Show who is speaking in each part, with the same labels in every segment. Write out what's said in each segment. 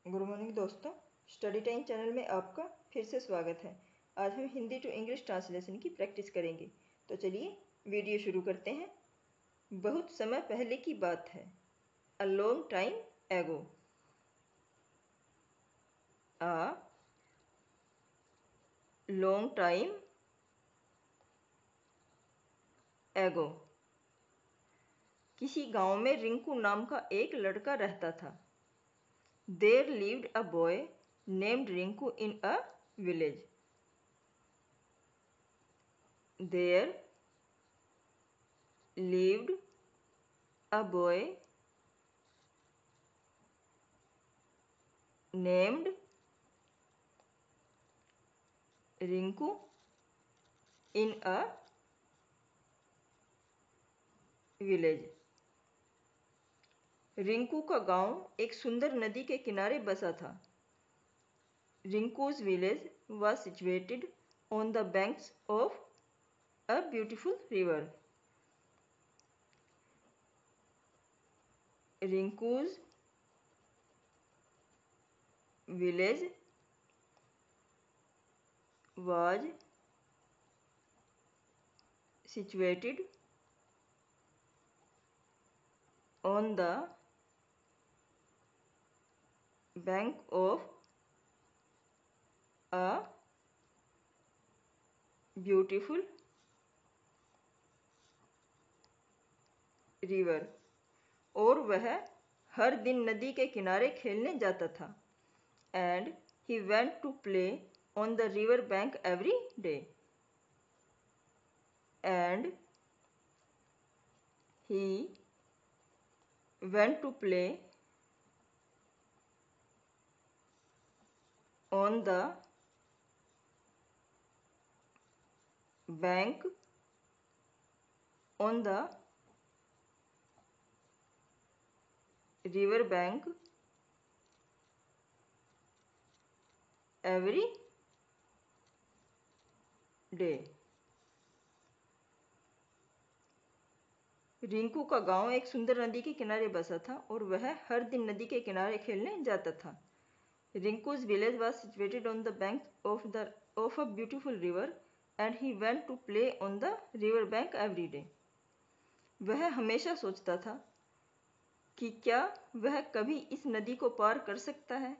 Speaker 1: Good morning दोस्तों। Study time channel में आपका फिर से स्वागत है। आज हम हिंदी टू इंग्लिश ट्रांसलेशन की प्रैक्टिस करेंगे। तो चलिए वीडियो शुरू करते हैं। बहुत समय पहले की बात है। अ लॉन्ग टाइम एगो। अ लॉन्ग टाइम एगो। किसी गांव में रिंकू नाम का एक लड़का रहता था। There lived a boy named Rinku in a village. There lived a boy named Rinku in a village. Rinku का गांव एक सुंदर नदी के किनारे बसा था। Rinku's village was situated on the banks of a beautiful river. Rinku's village was situated on the bank of a beautiful river. और वह हर दिन नदी के किनारे खेलने जाता था। And he went to play on the river bank every day. And he went to play on the bank on the river bank every day. Rinku का गांव एक सुंदर नदी के किनारे बसा था और वह हर दिन नदी के किनारे खेलने जाता था। Rinku's village was situated on the bank of a beautiful river and he went to play on the river bank every day. वह हमेशा सोचता था कि क्या वह कभी इस नदी को पार कर सकता है।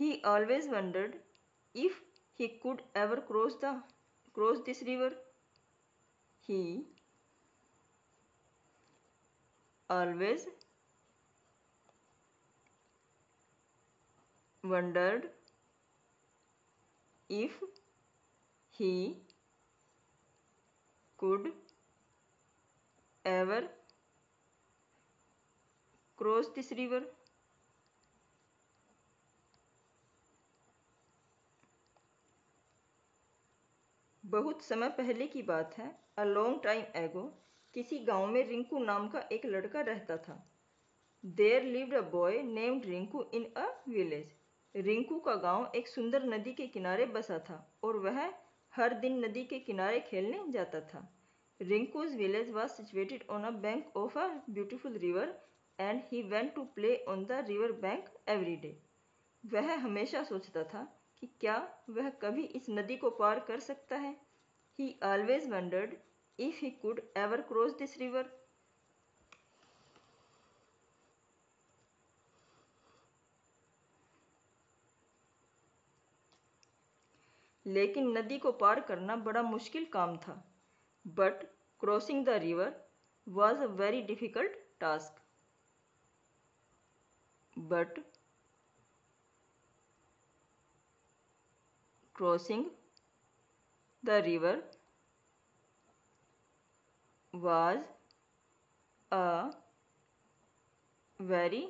Speaker 1: He always wondered if he could ever cross this river. He always wondered if he could ever cross this river. बहुत समय पहले की बात है। अ लॉन्ग टाइम एगो। किसी गांव में रिंकू नाम का एक लड़का रहता था। There lived a boy named Rinku in a village. Rinku का गांव एक सुंदर नदी के किनारे बसा था और वह हर दिन नदी के किनारे खेलने जाता था। Rinku's village was situated on a bank of a beautiful river and he went to play on the river bank every day. वह हमेशा सोचता था कि क्या वह कभी इस नदी को पार कर सकता है। He always wondered if he could ever cross this river. लेकिन नदी को पार करना बड़ा मुश्किल काम था। But crossing the river was a very difficult task. But crossing the river was a very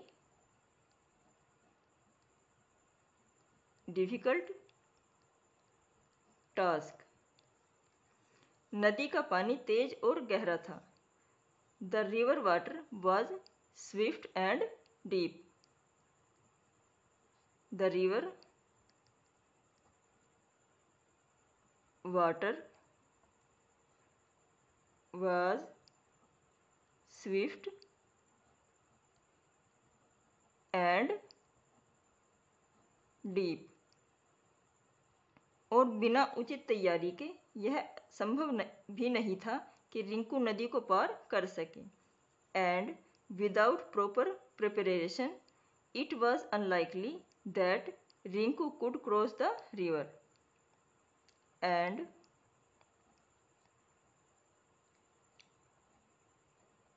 Speaker 1: difficult task. नदी का पानी तेज और गहरा था। The river water was swift and deep. The river water was swift and deep, और बिना उचित तैयारी के यह संभव भी नहीं था कि रिंकू नदी को पार कर सके। And without proper preparation it was unlikely that Rinku could cross the river. And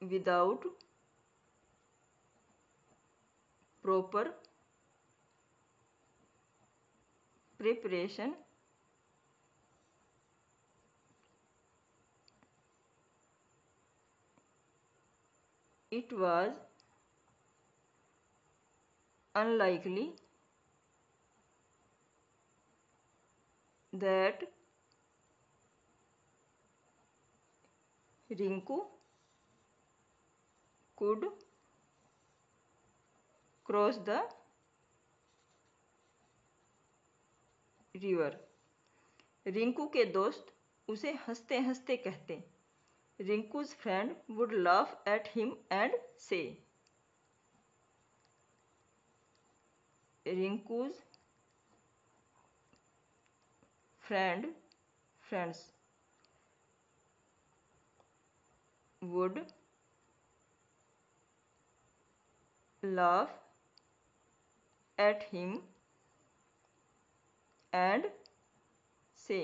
Speaker 1: without proper preparation it was unlikely that Rinku could cross the river। Rinku के दोस्त उसे हंसते हंसते कहते, Rinku's friend would laugh at him and say, Rinku's friends would laugh at him and say,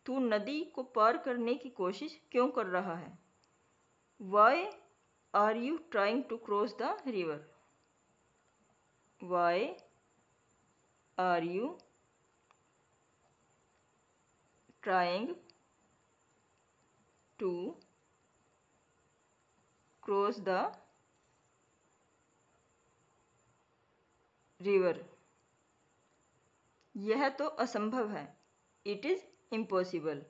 Speaker 1: तू नदी को पार करने की कोशिश क्यों कर रहा है? Why are you trying to cross the river? Why are you trying to cross the river? यह तो असंभव है। It is impossible.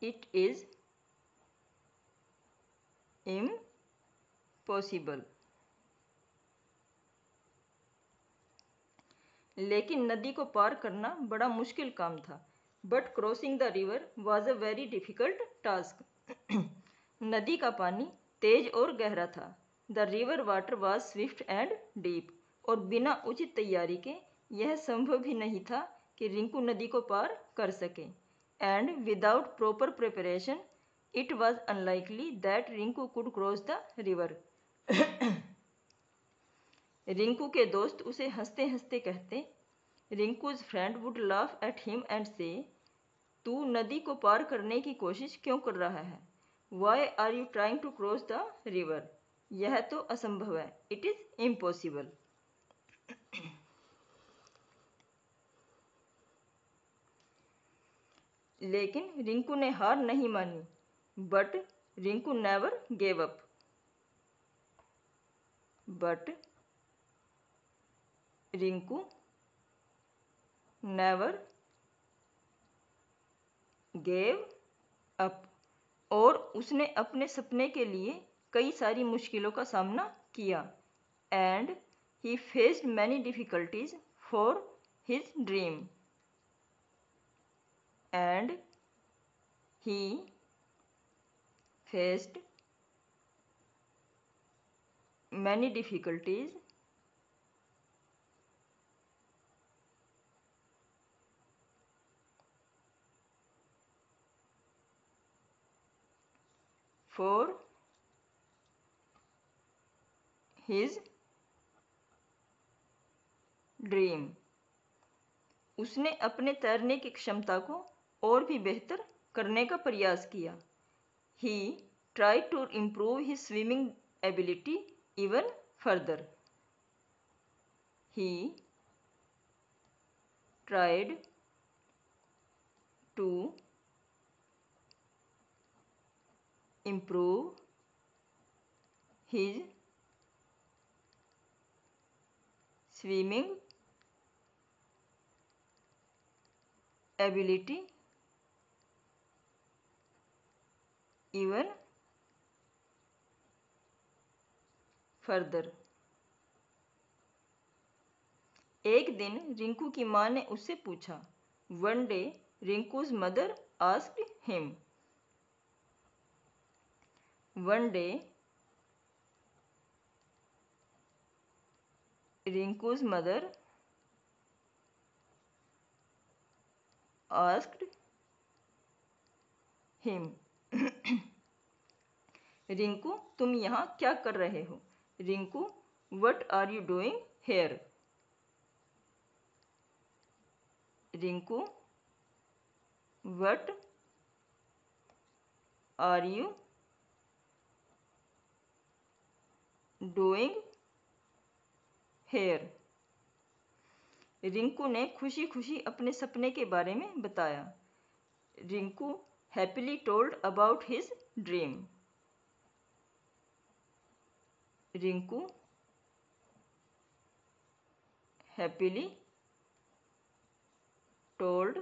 Speaker 1: It is impossible. लेकिन नदी को पार करना बड़ा मुश्किल काम था। But crossing the river was a very difficult task. नदी का पानी तेज और गहरा था। The river water was Swift and deep, और बिना उचित तैयारी के यह संभव भी नहीं था कि रिंकू नदी को पार कर सके। And without proper preparation it was unlikely that Rinku could cross the river. Rinku के दोस्त उसे हंसते हंसते कहते, Rinku's friend would laugh at him and say, तू नदी को पार करने की कोशिश क्यों कर रहा है? Why are you trying to cross the river? यह तो असंभव है। It is impossible. लेकिन रिंकू ने हार नहीं मानी। But Rinku never gave up. But Rinku never gave up, और उसने अपने सपने के लिए कई सारी मुश्किलों का सामना किया। And he faced many difficulties for his dream. And he faced many difficulties for his dream. उसने अपने तैरने की क्षमता को और भी बेहतर करने का प्रयास किया। He tried to improve his swimming ability even further. He tried to improve his swimming ability even further। एक दिन रिंकू की माँ ने उससे पूछा। One day Rinku's mother asked him. One day Rinku's mother asked him. Rinku, तुम यहाँ क्या कर रहे हो? Rinku, what are you doing here? Rinku, what are you doing here? Rinku ने खुशी खुशी अपने सपने के बारे में बताया. Rinku happily told about his dream. Rinku happily told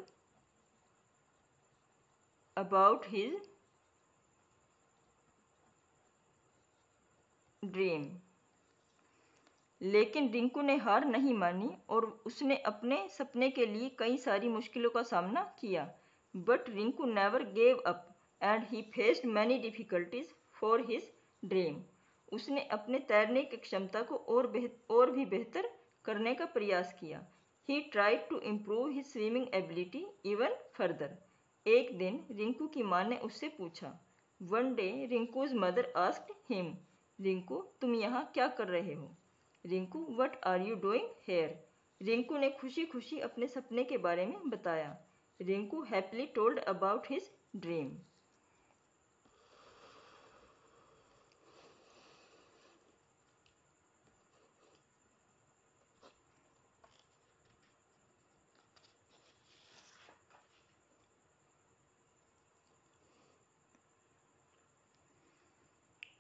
Speaker 1: about his dream. लेकिन रिंकू ने हार नहीं मानी और उसने अपने सपने के लिए कई सारी मुश्किलों का सामना किया. But Rinku never gave up and he faced many difficulties for his dream. उसने अपने तैरने की क्षमता को और भी बेहतर करने का प्रयास किया. He tried to improve his swimming ability even further. एक दिन रिंकू की माँ ने उससे पूछा. One day Rinku's mother asked him. Rinku, तुम यहाँ क्या कर रहे हो? Rinku, what are you doing here? Rinku ने खुशी खुशी अपने सपने के बारे में बताया. Rinku happily told about his dream.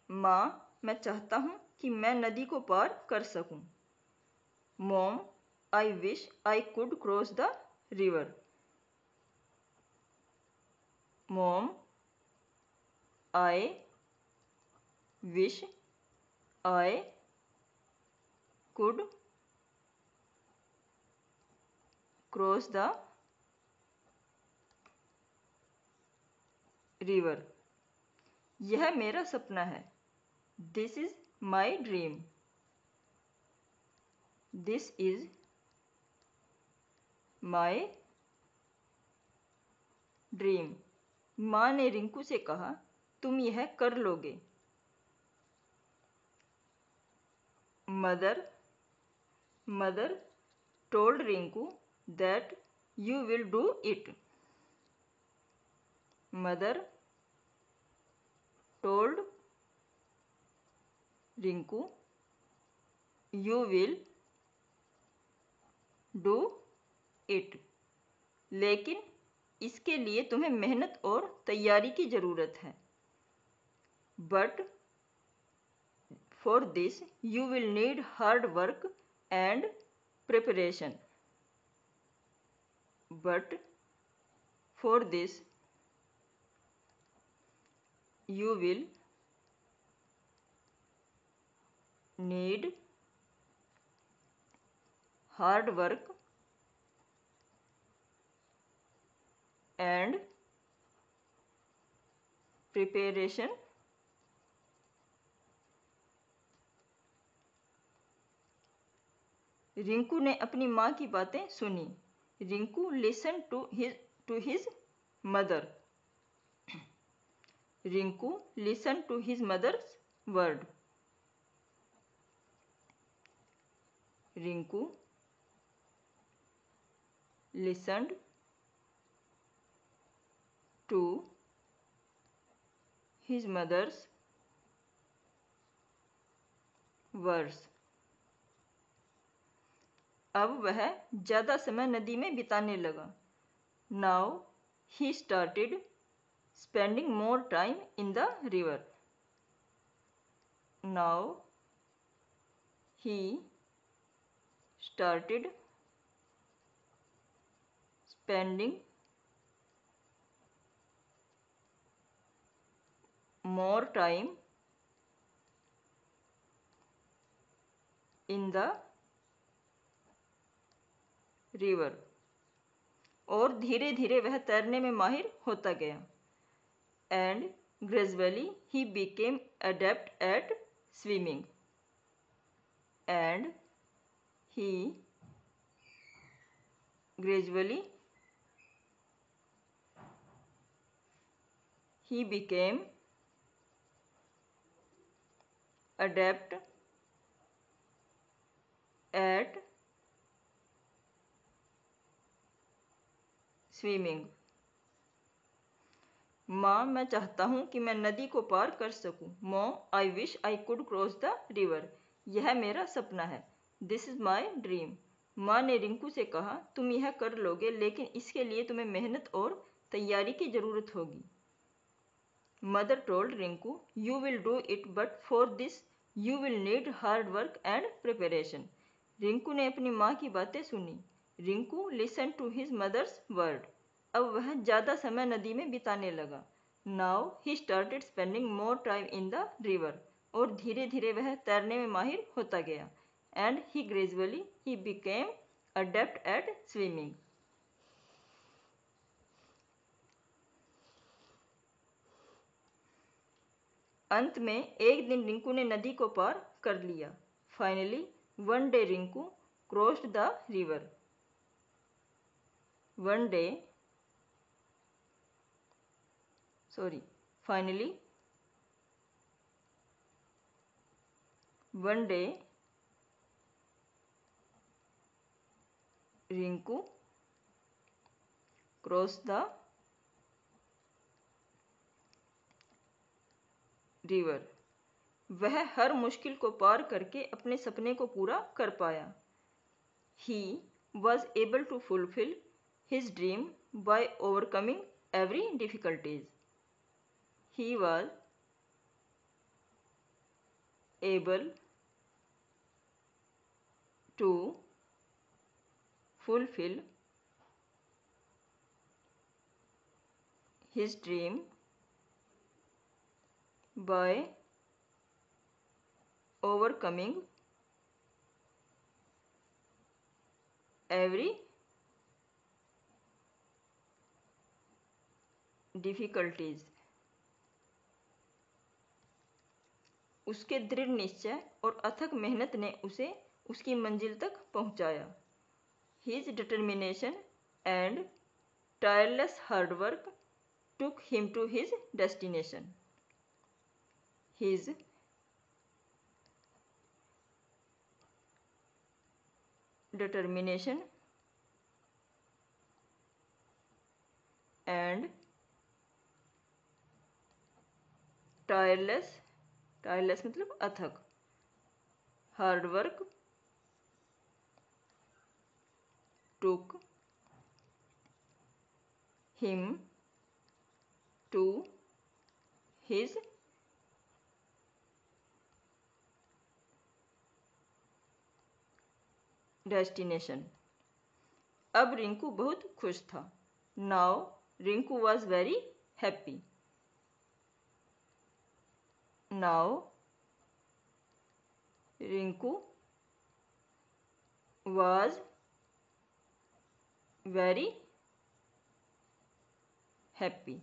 Speaker 1: माँ, मैं चाहता हूँ कि मैं नदी को पार कर सकूँ. Mom, I wish I could cross the river. Mom, I wish I could cross the river. यह मेरा सपना है. This is my dream. This is my dream. माँ ने रिंकू से कहा, तुम यह कर लोगे. Mother told Rinku that you will do it. Mother told Rinku you will do it. लेकिन इसके लिए तुम्हें मेहनत और तैयारी की ज़रूरत है. But for this you will need hard work and preparation. But for this you will need hard work and preparation. Rinku ने अपनी माँ की बातें सुनी. Rinku listen to his mother. Rinku listen to his mother's word. Rinku listened to his mother's words. अब वह ज़्यादा समय नदी में बिताने लगा. Now he started spending more time in the river. Now he started spending more time in the river. और धीरे धीरे वह तैरने में माहिर होता गया. And gradually he became adept at swimming. And he gradually he became adept at swimming. माँ, मैं चाहता हूँ कि मैं नदी को पार कर सकूँ। Mom, I wish I could cross the river. यह मेरा सपना है। This is my dream. माँ ने रिंकू से कहा, तुम यह कर लोगे, लेकिन इसके लिए तुम्हें मेहनत और तैयारी की ज़रूरत होगी। Mother told Rinku, you will do it, but for this you will need hard work and preparation. Rinku ने अपनी माँ की बातें सुनी। Rinku listen to his mother's word. अब वह ज़्यादा समय नदी में बिताने लगा। Now he started spending more time in the river. और धीरे धीरे वह तैरने में माहिर होता गया। And he gradually he became adept at swimming. अंत में एक दिन रिंकू ने नदी को पार कर लिया। Finally one day Rinku crossed the river. Finally, one day Rinku crossed the river. वह हर मुश्किल को पार करके अपने सपने को पूरा कर पाया। He was able to fulfill his dream by overcoming every difficulties. He was able to fulfill his dream by overcoming every difficulties. उसके दृढ़ निश्चय और अथक मेहनत ने उसे उसकी मंजिल तक पहुंचाया। His determination and tireless hard work took him to his destination. His determination and tireless मतलब अथक, hard work took him to his destination. अब रिंकू बहुत खुश था। Now Rinku was very happy. Now Rinku was very happy.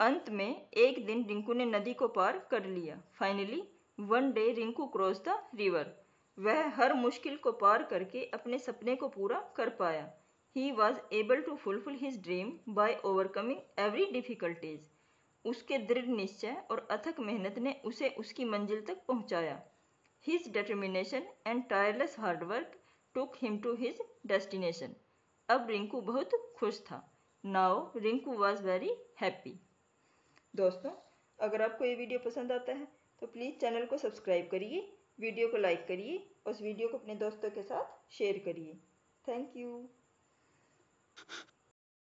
Speaker 1: अंत में एक दिन रिंकू ने नदी को पार कर लिया। Finally one day Rinku cross the river. वह हर मुश्किल को पार करके अपने सपने को पूरा कर पाया। He was able to fulfil his dream by overcoming every difficulties. उसके दृढ़ निश्चय और अथक मेहनत ने उसे उसकी मंजिल तक पहुंचाया। His determination and tireless hard work took him to his destination. अब रिंकू बहुत खुश था। Now Rinku was very happy. दोस्तों, अगर आपको ये वीडियो पसंद आता है तो प्लीज़ चैनल को सब्सक्राइब करिए, वीडियो को लाइक करिए और उस वीडियो को अपने दोस्तों के साथ शेयर करिए। Thank you.